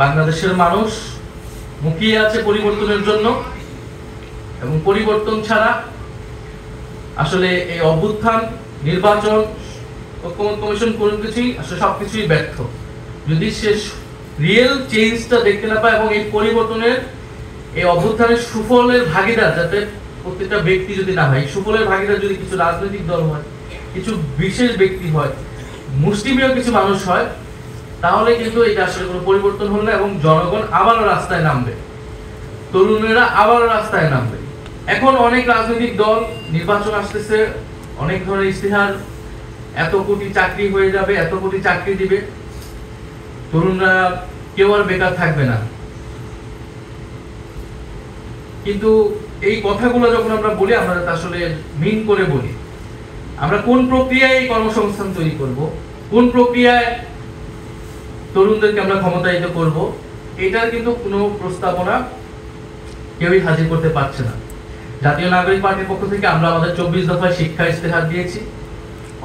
বাংলাদেশের মানুষ মুখিয়ে আছে পরিবর্তনের জন্য, এবং পরিবর্তন ছাড়া আসলে এই অভ্যুত্থান, নির্বাচন, ঐক্যমত্য কমিশন কোনো কিছুই আসলে সবকিছুই ব্যর্থ। যদি সে রিয়েল চেঞ্জটা দেখতে না পায় এবং এই পরিবর্তনের, এই অভ্যুত্থানের সুফলের ভাগিদার যাতে প্রত্যেকটা ব্যক্তি যদি না হয়, সুফলের ভাগিদার যদি কিছু রাজনৈতিক দল হয়, কিছু বিশেষ ব্যক্তি হয়, মুষ্টিমেয় কিছু মানুষ হয়, তাহলে কিন্তু এটা আসলে কোনো পরিবর্তন হলো না এবং জনগণ আবারও রাস্তায় নামবে, তরুণেরা আবারও রাস্তায় নামবে। এখন অনেক রাজনৈতিক দল, নির্বাচন আসতেছে, অনেক ধরনের ইশতেহার, এত কোটি চাকরি হয়ে যাবে, এত কোটি চাকরি দিবে, তরুণরা কেউ আর বেকার থাকবে না। কিন্তু এই কথাগুলো যখন আমরা বলি, আমরা আসলে মিন করে বলি। আমরা কোন প্রক্রিয়ায় এই কর্মসংস্থান তৈরি করব, কোন প্রক্রিয়ায় তরুণদেরকে আমরা ক্ষমতায়িত করব, এটার কিন্তু কোনো প্রস্তাবনা কেউই হাজির করতে পারছে না। জাতীয় নাগরিক পার্টির পক্ষ থেকে আমরা আমাদের 24 দফায় শিক্ষা ইশতেহার দিয়েছি,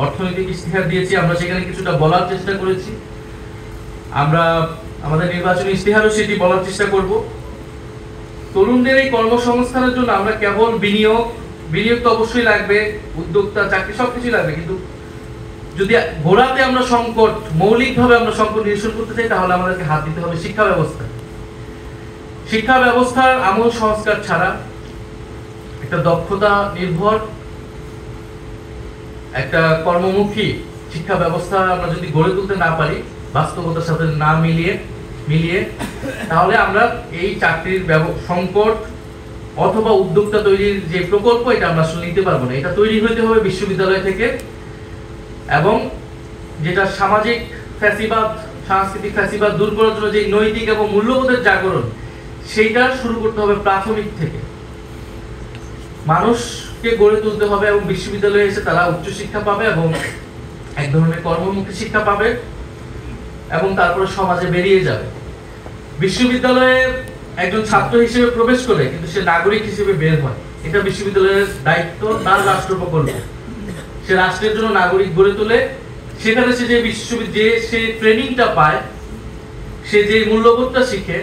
অর্থনৈতিক ইশতেহার দিয়েছি, আমরা সেখানে কিছুটা বলার চেষ্টা করেছি। আমরা আমাদের নির্বাচনী ইশতেহারও সেটি বলার চেষ্টা করব। তরুণদের এই কর্মসংস্থানের জন্য আমরা কেবল বিনিয়োগ তো অবশ্যই লাগবে, উদ্যোক্তা, চাকরি সবকিছুই লাগবে, কিন্তু যদি গোড়াতে আমরা সংকট, মৌলিকভাবে আমরা সংকট নিরসন করতে চাই, তাহলে আমাদেরকে হাত দিতে হবে শিক্ষা ব্যবস্থা। শিক্ষা ব্যবস্থার আমূল সংস্কার ছাড়া একটা দক্ষতা নির্ভর, একটা কর্মমুখী শিক্ষা ব্যবস্থা আমরা যদি গড়ে তুলতে না পারি, বাস্তবতার সাথে না মিলিয়ে, তাহলে আমরা এই চাকরির সংকট অথবা উদ্যোক্তা তৈরির যে প্রকল্প, এটা আমরা আসলে নিতে পারবো না। এটা তৈরি হতে হবে বিশ্ববিদ্যালয় থেকে, এবং যেটা সামাজিক ফ্যাসিবাদ, সাংস্কৃতিক ফ্যাসিবাদ দূর করার জন্য যে নৈতিক এবং মূল্যবোধের জাগরণ, সেইটা শুরু করতে হবে প্রাথমিক থেকে। মানুষকে গড়ে তুলতে হবে এবং বিশ্ববিদ্যালয়ে এসে তারা উচ্চশিক্ষা পাবে এবং এক ধরনের কর্মমুখী শিক্ষা পাবে এবং তারপরে সমাজে বেরিয়ে যাবে। বিশ্ববিদ্যালয়ে একজন ছাত্র হিসেবে প্রবেশ করে কিন্তু সে নাগরিক হিসেবে বের হয়, এটা বিশ্ববিদ্যালয়ের দায়িত্ব, তার রাষ্ট্র প্রকল্প। সে রাষ্ট্রের জন্য নাগরিক গড়ে তোলে, সেখানে সে যে সে ট্রেনিংটা পায়, সে যে মূল্যবোধটা শিখে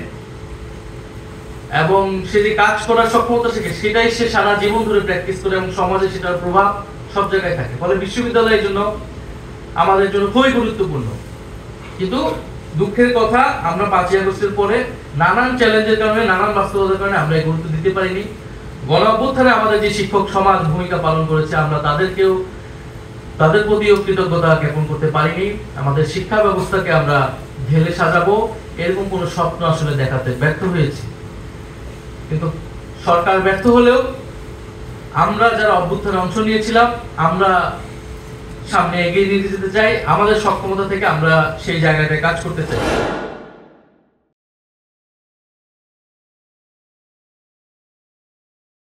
এবং সে যে কাজ করার সক্ষমতা শিখে, সেটাই সে সারা জীবন ধরে প্র্যাকটিস করে এবং সমাজে সেটার প্রভাব সব জায়গায় থাকে। ফলে বিশ্ববিদ্যালয়ের জন্য আমাদের জন্য খুবই গুরুত্বপূর্ণ। কিন্তু দুঃখের কথা, আমরা 5ই আগস্টের পরে নানান চ্যালেঞ্জের কারণে, নানান বাস্তবতার কারণে আমরা এই গুরুত্ব দিতে পারিনি। গণ অভ্যুত্থানে আমাদের যে শিক্ষক সমাজ ভূমিকা পালন করেছে, আমরা তাদের প্রতিও কৃতজ্ঞতা জ্ঞাপন করতে পারিনি। আমাদের শিক্ষা ব্যবস্থাকে আমরা ঢেলে সাজাবো, এরকম কোনো স্বপ্ন আসলে দেখাতে ব্যর্থ হয়েছি। কিন্তু সরকার ব্যর্থ হলেও আমরা যারা অভ্যুত্থানে অংশ নিয়েছিলাম, আমরা সামনে এগিয়ে নিয়ে যেতে চাই। আমাদের সক্ষমতা থেকে আমরা সেই জায়গাটায় কাজ করতে চাই।